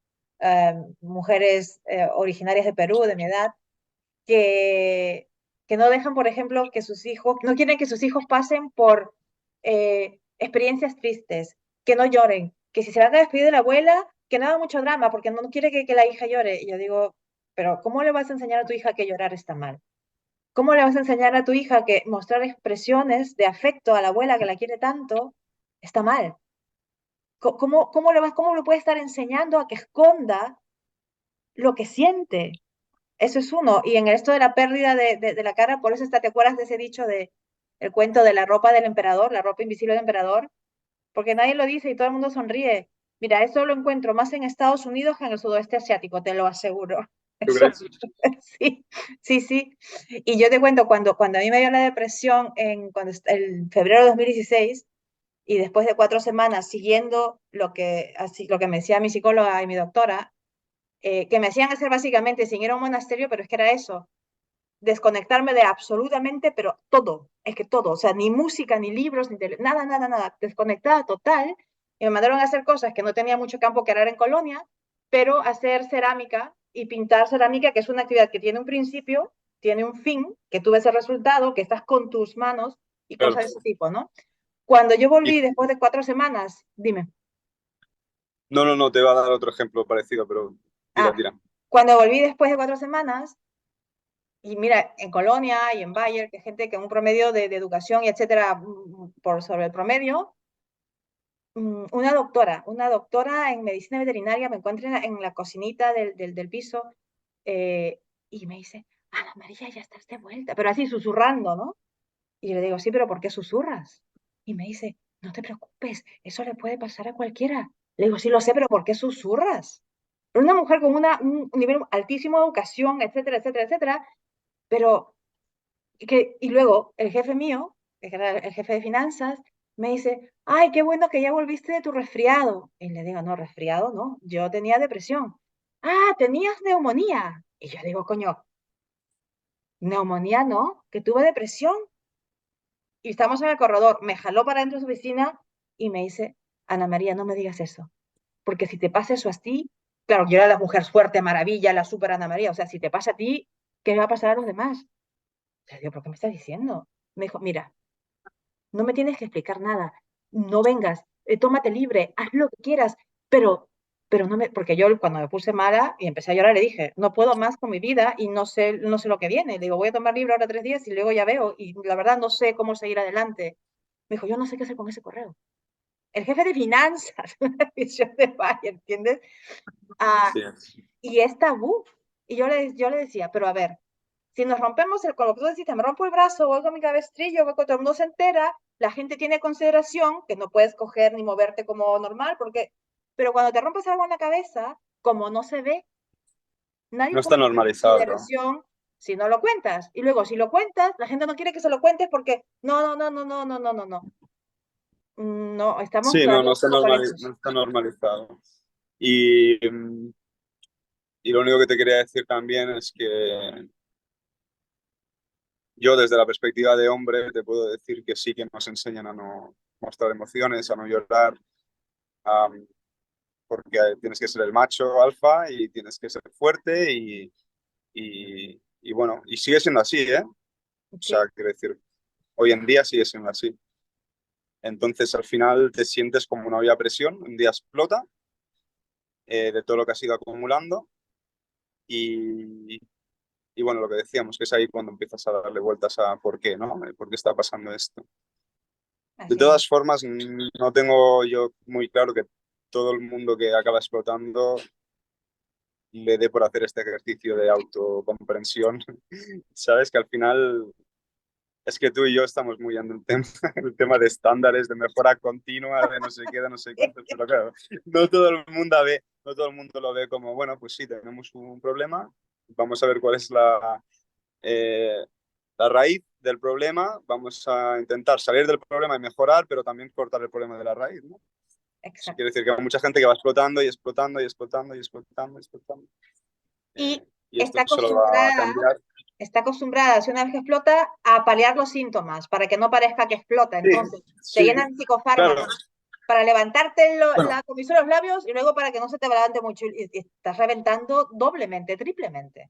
mujeres originarias de Perú, de mi edad, que, que no dejan, por ejemplo, que sus hijos, no quieren que sus hijos pasen por experiencias tristes, que no lloren, que si se van a despedir de la abuela, que no haga mucho drama, porque no quiere que la hija llore. Y yo digo, pero ¿cómo le vas a enseñar a tu hija que llorar está mal? ¿Cómo le vas a enseñar a tu hija que mostrar expresiones de afecto a la abuela que la quiere tanto está mal? ¿Cómo le puede estar enseñando a que esconda lo que siente? Eso es uno. Y en esto de la pérdida de la cara, por eso está, ¿te acuerdas de ese dicho de el cuento de la ropa del emperador, la ropa invisible del emperador? Porque nadie lo dice y todo el mundo sonríe. Mira, eso lo encuentro más en Estados Unidos que en el sudoeste asiático, te lo aseguro. ¿tú Eso crees? sí, sí, sí. Y yo te cuento, cuando a mí me dio la depresión en febrero de 2016, y después de 4 semanas siguiendo lo que me decía mi psicóloga y mi doctora, que me hacían hacer básicamente sin ir a un monasterio, pero es que era eso, desconectarme de absolutamente, pero todo, es que todo, o sea, ni música, ni libros, ni nada, nada, nada, desconectada total. Y me mandaron a hacer cosas que no tenía mucho campo que hará en Colonia, pero hacer cerámica y pintar cerámica, que es una actividad que tiene un principio, tiene un fin, que tú ves el resultado, que estás con tus manos y Claro. cosas de ese tipo, ¿no? Cuando yo Y, volví después de 4 semanas, dime, no, te va a dar otro ejemplo parecido, pero tira, ah, tira. cuando volví después de 4 semanas, y mira, en Colonia y en Bayer, que gente que en un promedio de educación y etcétera, por sobre el promedio, una doctora en medicina veterinaria me encuentra en la cocinita del piso, eh, y me dice, Ana María, ya estás de vuelta, pero así susurrando, ¿no? Y yo le digo, sí, pero ¿por qué susurras? Y me dice, no te preocupes, eso le puede pasar a cualquiera. Le digo, sí lo sé, pero ¿por qué susurras? Pero una mujer con un nivel altísimo de educación, etcétera, etcétera, etcétera, pero y luego el jefe mío, que era el jefe de finanzas, me dice, ay, qué bueno que ya volviste de tu resfriado. Y le digo, no, resfriado, no, yo tenía depresión. Ah, tenías neumonía. Y yo digo, coño, neumonía no, que tuve depresión. Y estamos en el corredor, me jaló para dentro de su oficina y me dice, Ana María, no me digas eso, porque si te pasa eso a ti, claro, yo era la mujer fuerte, maravilla, la super Ana María, o sea, si te pasa a ti, ¿qué le va a pasar a los demás? Le digo, ¿por qué me estás diciendo? Me dijo, mira, no me tienes que explicar nada, no vengas, tómate libre, haz lo que quieras, pero no me, porque yo cuando me puse mala y empecé a llorar le dije, no puedo más con mi vida y no sé lo que viene. Le digo, voy a tomar libre ahora 3 días y luego ya veo y la verdad no sé cómo seguir adelante. Me dijo, yo no sé qué hacer con ese correo. El jefe de finanzas, una división de Valle, ¿entiendes? Ah, Sí. y es tabú. Y yo le decía, pero a ver, si nos rompemos con lo que tú decís, me rompo el brazo, o algo mi cabestrillo, o todo el mundo se entera, la gente tiene consideración que no puedes coger ni moverte como normal, pero cuando te rompes algo en la cabeza, como no se ve, nadie No está pone normalizado, ¿no? consideración si no lo cuentas. Y luego, si lo cuentas, la gente no quiere que se lo cuentes porque no, no, no, no, no, no, no, no, no. No, estamos Sí, no, todavía un poco no lejos. está normalizado. Y, y lo único que te quería decir también es que yo desde la perspectiva de hombre te puedo decir que sí que nos enseñan a no mostrar emociones, a no llorar, porque tienes que ser el macho alfa y tienes que ser fuerte y bueno, y sigue siendo así, ¿eh? O sea, Sí, quiero decir, hoy en día sigue siendo así. Entonces al final te sientes como una olla a presión, un día explota de todo lo que has ido acumulando y, y bueno, lo que decíamos, que es ahí cuando empiezas a darle vueltas a por qué, ¿no? ¿Por qué está pasando esto? De así es. todas formas, no tengo yo muy claro que todo el mundo que acaba explotando le dé por hacer este ejercicio de autocomprensión. Sabes que al final es que tú y yo estamos muy en el tema de estándares, de mejora continua, de no sé qué, de no sé cuánto, pero claro, no todo el mundo lo ve como, bueno, pues sí, tenemos un problema, vamos a ver cuál es eh, la raíz del problema, vamos a intentar salir del problema y mejorar, pero también cortar el problema de la raíz, ¿no? Eso quiere Exacto. decir que hay mucha gente que va explotando y explotando y explotando y explotando y explotando. Y Y esto está no se lo va a acostumbrada, cambiar. está acostumbrada, si una vez que explota, a paliar los síntomas para que no parezca que explota. Sí, Entonces, te sí, llenan claro. psicofármacos para levantarte Bueno, la comisión de los labios y luego para que no se te levante mucho y estás reventando doblemente, triplemente.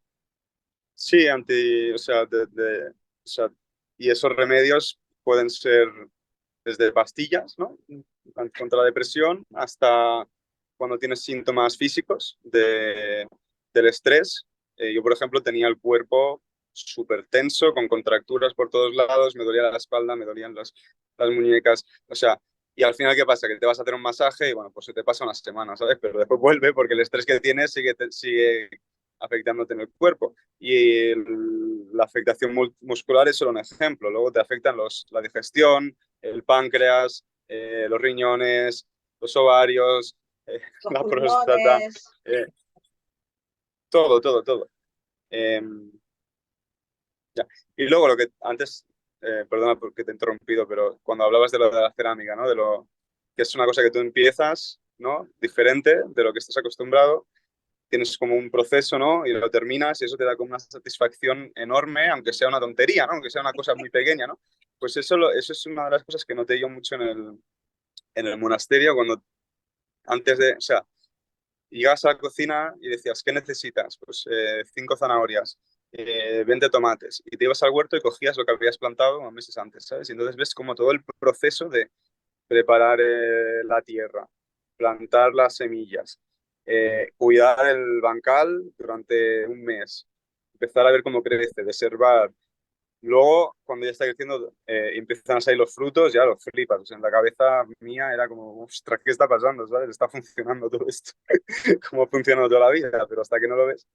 sí, o sea, o sea, y esos remedios pueden ser desde pastillas, ¿no? Contra la depresión hasta cuando tienes síntomas físicos del estrés. Yo, por ejemplo, tenía el cuerpo súper tenso, con contracturas por todos lados, me dolía la espalda, me dolían las muñecas, o sea, y al final, ¿qué pasa? Que te vas a hacer un masaje y bueno, pues se te pasa una semana, ¿sabes? Pero después vuelve porque el estrés que tienes sigue afectándote en el cuerpo. Y la afectación muscular es solo un ejemplo. Luego te afectan la digestión, el páncreas, los riñones, los ovarios, Los la próstata, pulmones, eh, todo, todo, todo. Eh, ya. Y luego lo que antes, perdona porque te he interrumpido, pero cuando hablabas de lo de la cerámica, ¿no? De lo que es una cosa que tú empiezas, ¿no? Diferente de lo que estás acostumbrado, tienes como un proceso, ¿no? Y lo terminas y eso te da como una satisfacción enorme, aunque sea una tontería, ¿no? Aunque sea una cosa muy pequeña, ¿no? Pues eso es una de las cosas que noté yo mucho en el monasterio, cuando antes de, o sea, llegabas a la cocina y decías, ¿qué necesitas? Pues 5 zanahorias, 20 tomates. Y te ibas al huerto y cogías lo que habías plantado unos meses antes, ¿sabes? Y entonces ves como todo el proceso de preparar la tierra, plantar las semillas, cuidar el bancal durante un mes, empezar a ver cómo crece, deservar. Luego, cuando ya está creciendo, empiezan a salir los frutos, ya los flipas. O sea, en la cabeza mía era como, ostras, ¿qué está pasando? ¿Sabes? Está funcionando todo esto. Como ha funcionado toda la vida, pero hasta que no lo ves.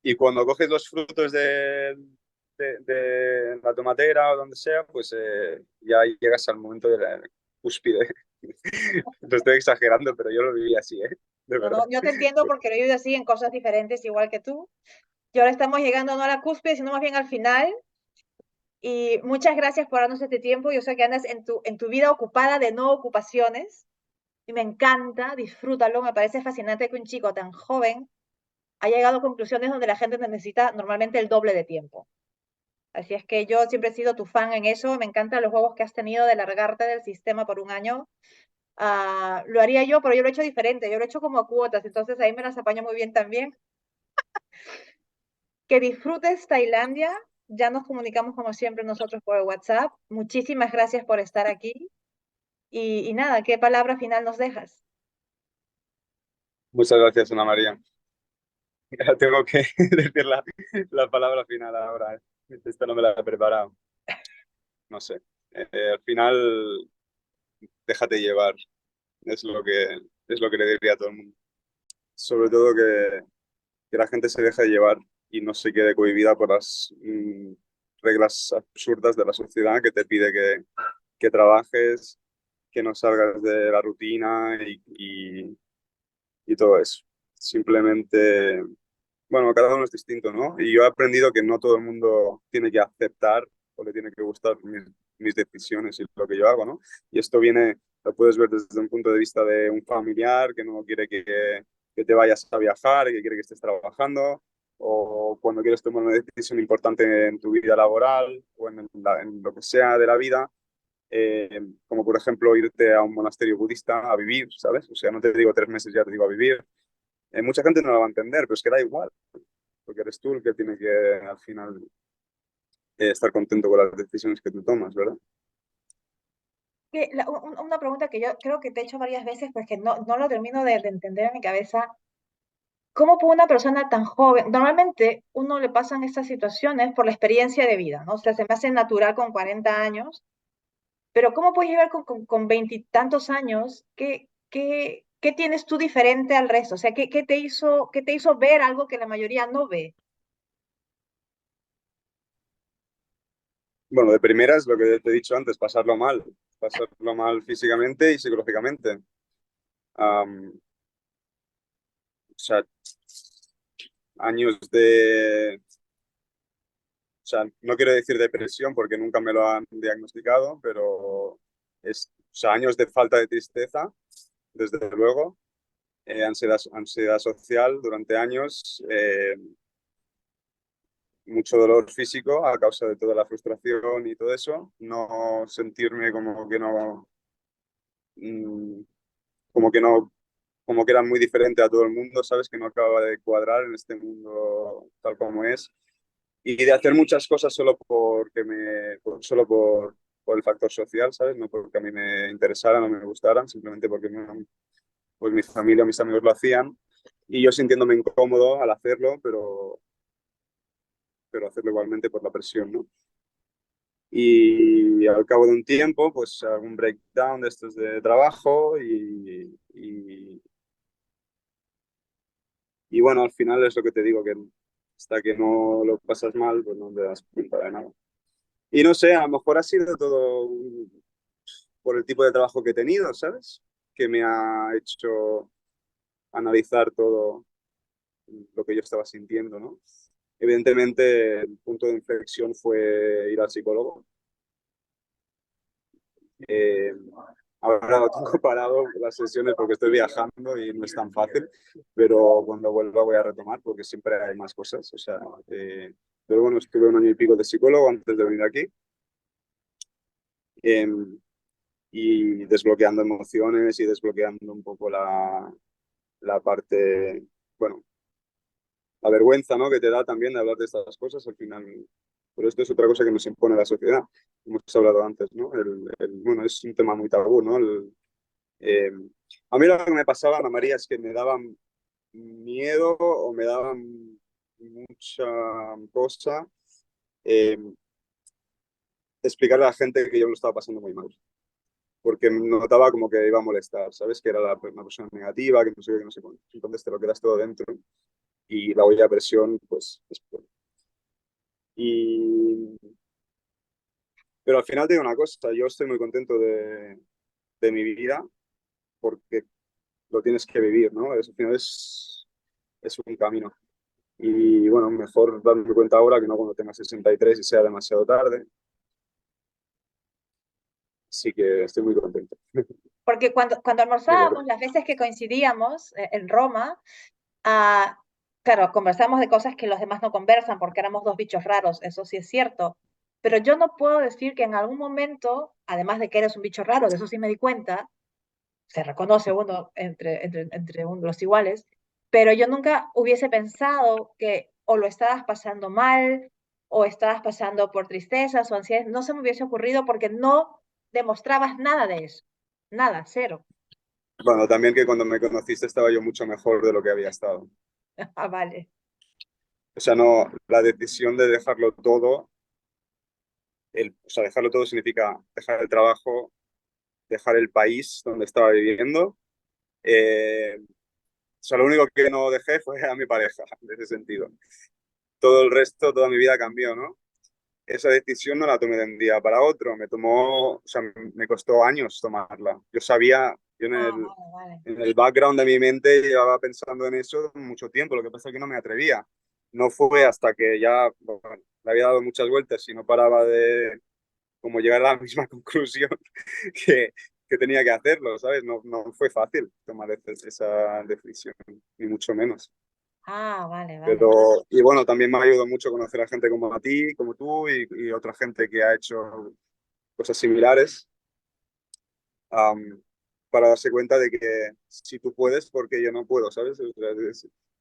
Y cuando coges los frutos de la tomatera o donde sea, pues ya llegas al momento de la cúspide. Lo estoy exagerando, pero yo lo viví así, ¿eh? De no, verdad. no, yo te entiendo porque lo he vivido así en cosas diferentes, igual que tú. Y ahora estamos llegando no a la cúspide, sino más bien al final. Y muchas gracias por darnos este tiempo. Yo sé que andas en tu vida ocupada de no ocupaciones y me encanta, disfrútalo. Me parece fascinante que un chico tan joven haya llegado a conclusiones donde la gente necesita normalmente el doble de tiempo. Así es que yo siempre he sido tu fan en eso. Me encantan los juegos que has tenido de largarte del sistema por un año. Lo haría yo, pero yo lo he hecho diferente. Yo lo he hecho como a cuotas, entonces ahí me las apaño muy bien también. Que disfrutes Tailandia. Ya nos comunicamos como siempre nosotros por WhatsApp. Muchísimas gracias por estar aquí. Y nada, ¿qué palabra final nos dejas? Muchas gracias, Ana María. Ya tengo que decir la palabra final ahora. Esta no me la he preparado. No sé. Al final, déjate llevar. Es lo que le diría a todo el mundo. Sobre todo que la gente se deje llevar y no se quede cohibida por las reglas absurdas de la sociedad que te pide que trabajes, que no salgas de la rutina y todo eso. Simplemente, bueno, cada uno es distinto, ¿no? Y yo he aprendido que no todo el mundo tiene que aceptar o le tiene que gustar mis decisiones y lo que yo hago, ¿no? Y esto viene Lo puedes ver desde un punto de vista de un familiar que no quiere que te vayas a viajar, que quiere que estés trabajando, o cuando quieres tomar una decisión importante en tu vida laboral o en lo que sea de la vida, como por ejemplo irte a un monasterio budista a vivir, ¿sabes? O sea, no te digo 3 meses, ya te digo a vivir. Mucha gente no lo va a entender, pero es que da igual, porque eres tú el que tiene que al final estar contento con las decisiones que tú tomas, ¿verdad? Una pregunta que yo creo que te he hecho varias veces, pues que no lo termino de entender en mi cabeza. ¿Cómo puede una persona tan joven? Normalmente uno le pasan estas situaciones por la experiencia de vida, ¿no? O sea, se me hace natural con 40 años, pero ¿cómo puedes llegar con veintitantos años? ¿Qué tienes tú diferente al resto? O sea, qué te hizo ver algo que la mayoría no ve? Bueno, de primeras, lo que te he dicho antes, pasarlo mal físicamente y psicológicamente. O sea, años o sea, no quiero decir depresión porque nunca me lo han diagnosticado, pero o sea, años de falta de tristeza, desde luego, ansiedad social durante años, mucho dolor físico a causa de toda la frustración y todo eso, no sentirme mm, como que no, como que era muy diferente a todo el mundo, ¿sabes? Que no acababa de cuadrar en este mundo tal como es. Y de hacer muchas cosas solo por el factor social, ¿sabes? No porque a mí me interesaran o me gustaran, simplemente porque pues mi familia o mis amigos lo hacían y yo sintiéndome incómodo al hacerlo, pero hacerlo igualmente por la presión, ¿no? Y al cabo de un tiempo, pues algún breakdown de estos de trabajo y bueno, al final es lo que te digo, que hasta que no lo pasas mal, pues no te das cuenta de nada. Y no sé, a lo mejor ha sido todo por el tipo de trabajo que he tenido, ¿sabes? Que me ha hecho analizar todo lo que yo estaba sintiendo, ¿no? Evidentemente, el punto de inflexión fue ir al psicólogo. Eh, Ahora lo tengo parado las sesiones porque estoy viajando y no es tan fácil, pero cuando vuelva voy a retomar porque siempre hay más cosas. O sea, pero bueno, estuve 1 año y pico de psicólogo antes de venir aquí. Eh, y desbloqueando emociones y desbloqueando un poco la parte, bueno, la vergüenza, ¿no? Que te da también de hablar de estas cosas al final. Pero esto es otra cosa que nos impone la sociedad, como hemos hablado antes, ¿no? Bueno, es un tema muy tabú, ¿no? Eh, a mí lo que me pasaba, Ana María, es que me daban miedo o me daban mucha cosa eh, explicarle a la gente que yo lo estaba pasando muy mal. Porque notaba como que iba a molestar, ¿sabes? Que era una persona negativa, que no sé qué, que no sé cuánto. Entonces te lo quedas todo dentro y la olla a presión, pues, y... Pero al final te digo una cosa, yo estoy muy contento de mi vida porque lo tienes que vivir, ¿no? Al final es un camino. Y bueno, mejor darme cuenta ahora que no cuando tenga 63 y sea demasiado tarde. Así que estoy muy contento, Porque cuando de verdad. almorzábamos, las veces que coincidíamos en Roma, ah, claro, conversamos de cosas que los demás no conversan porque éramos dos bichos raros, eso sí es cierto. Pero yo no puedo decir que en algún momento, además de que eres un bicho raro, de eso sí me di cuenta, se reconoce uno los iguales, pero yo nunca hubiese pensado que o lo estabas pasando mal o estabas pasando por tristezas o ansiedad, no se me hubiese ocurrido porque no demostrabas nada de eso, nada, cero. Bueno, también que cuando me conociste estaba yo mucho mejor de lo que había estado. Ah, vale. O sea, no, la decisión de dejarlo todo, o sea, dejarlo todo significa dejar el trabajo, dejar el país donde estaba viviendo. O sea, lo único que no dejé fue a mi pareja, en ese sentido. Todo el resto, toda mi vida cambió, ¿no? Esa decisión no la tomé de un día para otro, o sea, me costó años tomarla. Yo sabía, yo Ah, vale, vale. en el background de mi mente llevaba pensando en eso mucho tiempo, lo que pasa es que no me atrevía. No fue hasta que ya bueno, le había dado muchas vueltas y no paraba de como llegar a la misma conclusión que, que tenía que hacerlo, ¿sabes? No, no fue fácil tomar esa decisión, ni mucho menos. Ah, vale, vale. Pero, y bueno, también me ha ayudado mucho conocer a gente como a ti, como tú, y otra gente que ha hecho cosas similares, am, para darse cuenta de que si tú puedes, porque yo no puedo, ¿sabes? O sea,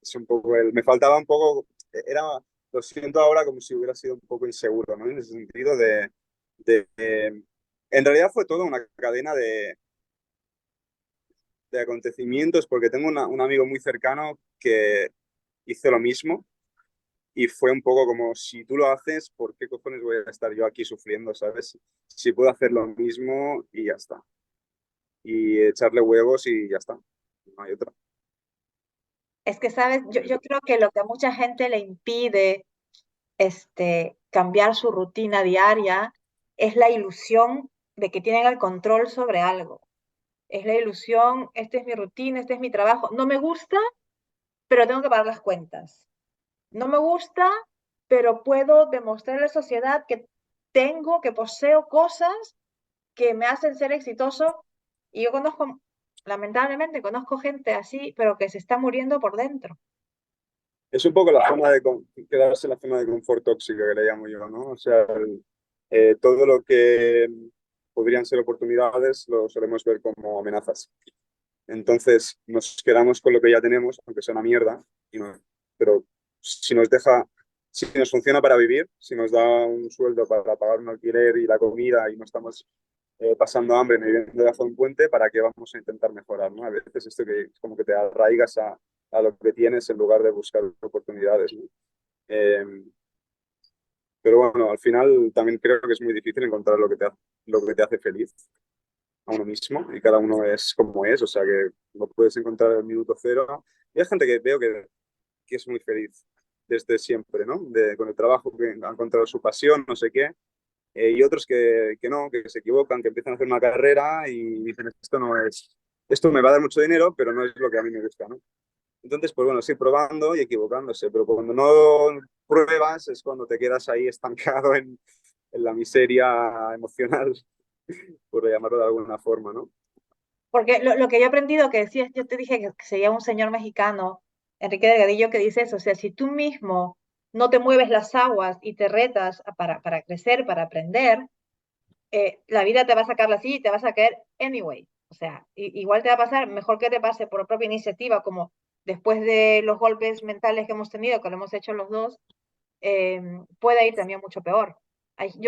es un poco me faltaba un poco, era, lo siento ahora como si hubiera sido un poco inseguro, ¿no? En ese sentido en realidad fue toda una cadena de acontecimientos, porque tengo un amigo muy cercano que hizo lo mismo. Y fue un poco como, si tú lo haces, ¿por qué cojones voy a estar yo aquí sufriendo, ¿sabes? Si puedo hacer lo mismo y ya está. Y echarle huevos y ya está. No hay otra. Es que, ¿sabes? No Yo, hay yo otra. creo que lo que a mucha gente le impide cambiar su rutina diaria es la ilusión de que tienen el control sobre algo. Es la ilusión, esta es mi rutina, este es mi trabajo. No me gusta, pero tengo que pagar las cuentas. No me gusta, pero puedo demostrar a la sociedad que tengo, que poseo cosas que me hacen ser exitoso. Y yo conozco, lamentablemente, conozco gente así, pero que se está muriendo por dentro. Es un poco la zona quedarse en la zona de confort tóxica que le llamo yo, ¿no? O sea, todo lo que podrían ser oportunidades lo solemos ver como amenazas. Entonces nos quedamos con lo que ya tenemos, aunque sea una mierda, pero si nos deja, si nos funciona para vivir, si nos da un sueldo para pagar un alquiler y la comida y no estamos pasando hambre ni viviendo debajo de un puente, ¿para qué vamos a intentar mejorar? ¿No? A veces esto que es como que te arraigas a lo que tienes en lugar de buscar oportunidades. ¿No? Eh, pero bueno, al final también creo que es muy difícil encontrar lo que te hace feliz a uno mismo y cada uno es como es, o sea que no puedes encontrar el minuto cero. Y hay gente que veo que es muy feliz desde siempre, ¿no? Con el trabajo, que han encontrado su pasión, no sé qué, y otros que no, que se equivocan, que empiezan a hacer una carrera y dicen, esto me va a dar mucho dinero, pero no es lo que a mí me gusta, ¿no? Entonces, pues bueno, sí, probando y equivocándose, pero cuando no pruebas es cuando te quedas ahí estancado en la miseria emocional, por llamarlo de alguna forma, ¿no? Porque lo que yo he aprendido, que decías, yo te dije que sería un señor mexicano, Enrique Delgadillo, que dice eso, o sea, si tú mismo no te mueves las aguas y te retas para crecer, para aprender, la vida te va a sacar así y te vas a caer anyway. O sea, igual te va a pasar, mejor que te pase por propia iniciativa, como después de los golpes mentales que hemos tenido, que lo hemos hecho los dos, puede ir también mucho peor.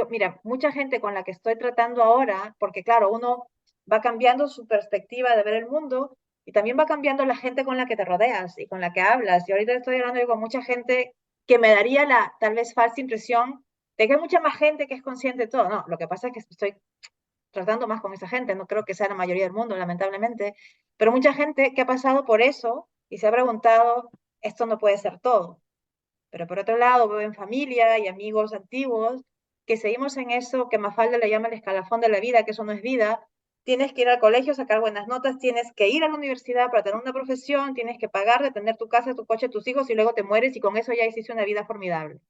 Mira, mucha gente con la que estoy tratando ahora, porque claro, uno va cambiando su perspectiva de ver el mundo y también va cambiando la gente con la que te rodeas y con la que hablas. Y ahorita estoy hablando yo con mucha gente que me daría la tal vez falsa impresión de que hay mucha más gente que es consciente de todo. No, lo que pasa es que estoy tratando más con esa gente, no creo que sea la mayoría del mundo, lamentablemente, pero mucha gente que ha pasado por eso y se ha preguntado, esto no puede ser todo. Pero por otro lado, veo en familia y amigos antiguos que seguimos en eso que Mafalda le llama el escalafón de la vida, que eso no es vida. Tienes que ir al colegio, sacar buenas notas, tienes que ir a la universidad para tener una profesión, tienes que pagar de tener tu casa, tu coche, tus hijos y luego te mueres y con eso ya hiciste una vida formidable,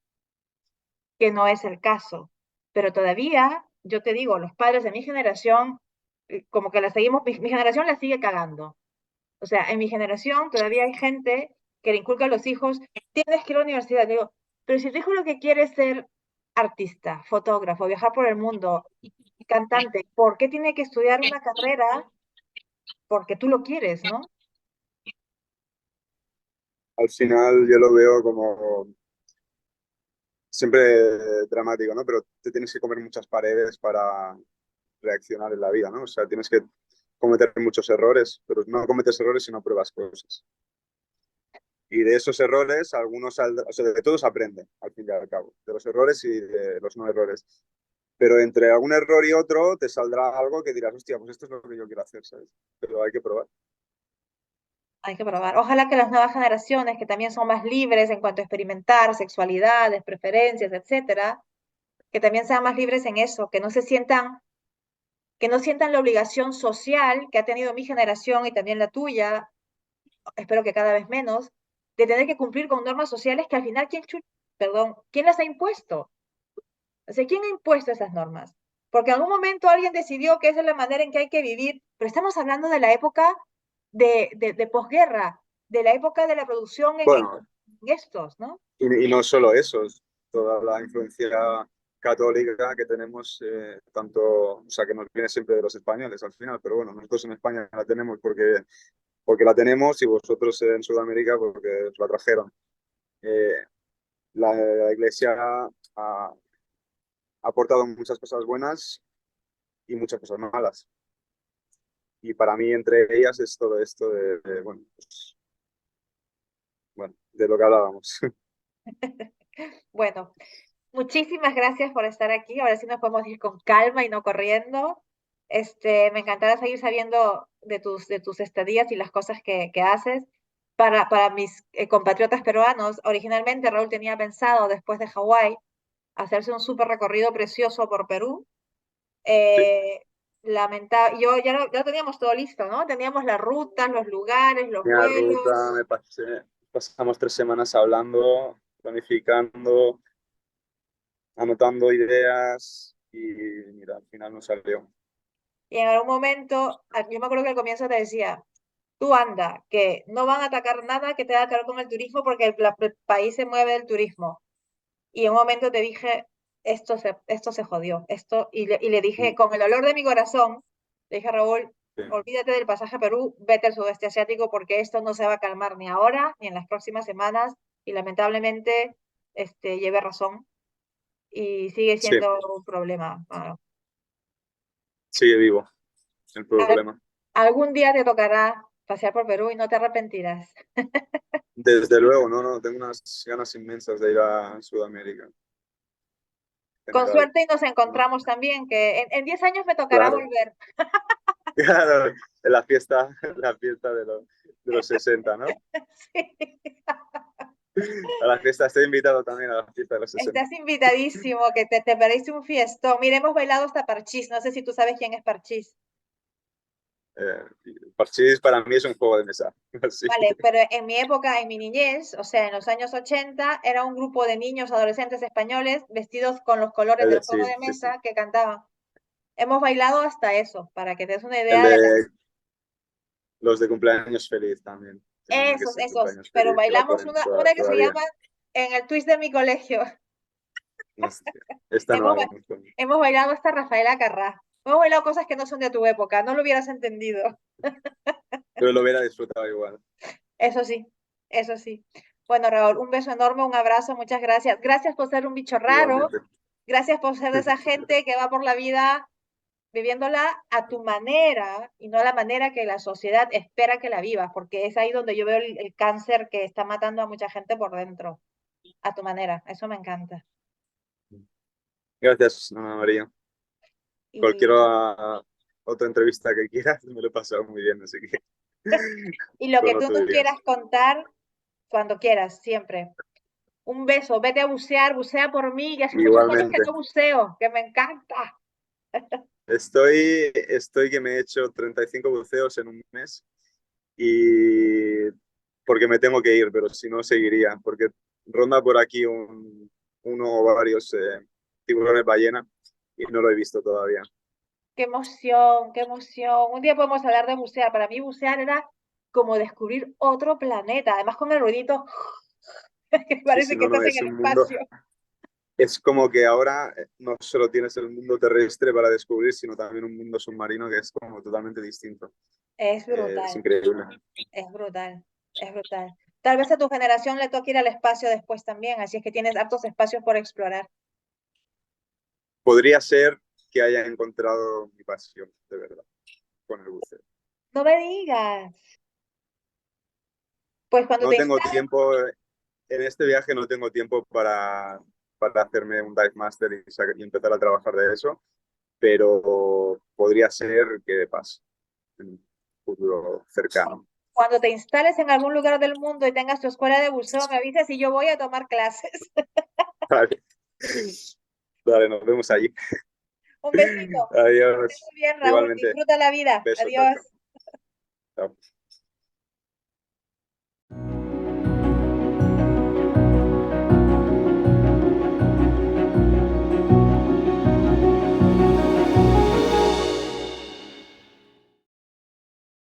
que no es el caso. Pero todavía, yo te digo, los padres de mi generación, como que la seguimos, mi generación la sigue cagando. O sea, en mi generación todavía hay gente que le inculca a los hijos, tienes que ir a la universidad. Digo, pero si tu hijo lo que quiere es ser artista, fotógrafo, viajar por el mundo, cantante, ¿por qué tiene que estudiar una carrera? Porque tú lo quieres, ¿no? Al final yo lo veo como siempre dramático, ¿no? Pero te tienes que comer muchas paredes para reaccionar en la vida, ¿no? O sea, tienes que cometer muchos errores, pero no cometes errores si no pruebas cosas. Y de esos errores, algunos o sea, de todos aprenden, al fin y al cabo, de los errores y de los no errores. Pero entre algún error y otro te saldrá algo que dirás, hostia, pues esto es lo que yo quiero hacer, ¿sabes? Pero hay que probar. Hay que probar. Ojalá que las nuevas generaciones, que también son más libres en cuanto a experimentar sexualidades, preferencias, etcétera, que también sean más libres en eso, que no sientan la obligación social que ha tenido mi generación y también la tuya, espero que cada vez menos, de tener que cumplir con normas sociales que al final, perdón, ¿quién las ha impuesto? O sea, ¿quién ha impuesto esas normas? porque en algún momento alguien decidió que esa es la manera en que hay que vivir, pero estamos hablando de la época de posguerra, de la época de la producción en Bueno, estos, ¿no? y no solo eso, es toda la influencia católica que tenemos, tanto, o sea, que nos viene siempre de los españoles al final, pero bueno, nosotros en España la tenemos porque la tenemos y vosotros en Sudamérica porque os la trajeron. Eh, la Iglesia ha aportado muchas cosas buenas y muchas cosas malas. Y para mí, entre ellas, es todo esto bueno, pues, bueno, de lo que hablábamos. Bueno, muchísimas gracias por estar aquí. Ahora sí nos podemos ir con calma y no corriendo. Me encantará seguir sabiendo de tus estadías y las cosas que haces. Para mis compatriotas peruanos, originalmente Raúl tenía pensado, después de Hawái, hacerse un súper recorrido precioso por Perú. Sí. Eh, yo ya lo teníamos todo listo, ¿no? Teníamos las rutas, los lugares, los Mi ruta, vuelos. pasamos 3 semanas hablando, planificando, anotando ideas y mira, al final no salió. Y en algún momento, yo me acuerdo que al comienzo te decía, tú anda, que no van a atacar nada que tenga que ver con el turismo porque el país se mueve del turismo. Y en un momento te dije, esto se jodió, y le dije, con el dolor de mi corazón, le dije a Raúl, Sí, olvídate del pasaje a Perú, vete al sudeste asiático porque esto no se va a calmar ni ahora ni en las próximas semanas. Y lamentablemente, llevé razón y sigue sí, siendo un problema. sigue vivo el Al- problema. Algún día te tocará pasear por Perú y no te arrepentirás. Desde luego, no, tengo unas ganas inmensas de ir a Sudamérica en Con general. suerte y nos ¿No? encontramos también, que en 10 años me tocará Claro, volver. claro, en la fiesta de los 60, ¿no? Sí. A la fiesta, estoy invitado también a la fiesta de los 60. Estás invitadísimo, que te perdiste un fiestón. Mira, hemos bailado hasta Parchís. No sé si tú sabes quién es Parchís. Eh, Parchís para mí es un juego de mesa. Sí. Vale, pero en mi época, en mi niñez, o sea, en los años 80, era un grupo de niños, adolescentes españoles vestidos con los colores del Sí, juego de sí, sí. mesa que cantaban. Hemos bailado hasta eso, para que te des una El idea de de los de cumpleaños feliz también. Tiene uno que es el esos. cumpleaños Pero feliz, que la bailamos ponen una que se todavía. llama En el twist de mi colegio. Hostia, esta no Hemos, la ba- conozco. hemos bailado hasta Rafaela Carrá. Hemos bailado cosas que no son de tu época, no lo hubieras entendido. Pero lo hubiera disfrutado igual. Eso sí, eso sí. Bueno, Raúl, un beso enorme, un abrazo, muchas gracias. Gracias por ser un bicho raro, Igualmente. gracias por ser de esa gente que va por la vida viviéndola a tu manera y no a la manera que la sociedad espera que la vivas, porque es ahí donde yo veo el cáncer que está matando a mucha gente por dentro, a tu manera. Eso me encanta. Gracias, Ana María. Cualquier Y, otra entrevista que quieras, me lo he pasado muy bien, así que y lo que cuando tú tú nos digas. quieras contar, cuando quieras, siempre. Un beso, vete a bucear, bucea por mí, y así muchas cosas que Igualmente. no buceo, que me encanta. Estoy que me he hecho 35 buceos en un mes y porque me tengo que ir, pero si no seguiría, porque ronda por aquí uno o varios tiburones ballena y no lo he visto todavía. Qué emoción, qué emoción. Un día podemos hablar de bucear. Para mí bucear era como descubrir otro planeta, además con el ruidito que Sí, parece sí, que no, no, estás en es el un mundo, espacio. es como que ahora no solo tienes el mundo terrestre para descubrir, sino también un mundo submarino que es como totalmente distinto. Es Es brutal, increíble. es brutal, es brutal. Tal vez a tu generación le toque ir al espacio después también, así es que tienes hartos espacios por explorar. Podría ser que haya encontrado mi pasión, de verdad, con el buceo. No me digas. Pues cuando No te tengo instales, tiempo, en este viaje no tengo tiempo para hacerme un dive master y empezar a trabajar de eso, pero podría ser que pase en un futuro cercano. cuando te instales en algún lugar del mundo y tengas tu escuela de buceo, me avisas y yo voy a tomar clases. Vale, vale, nos vemos allí. Un besito. Que estés Adiós. muy bien, Raúl. Igualmente, Disfruta la vida. beso, chao, Adiós. chao. Chao.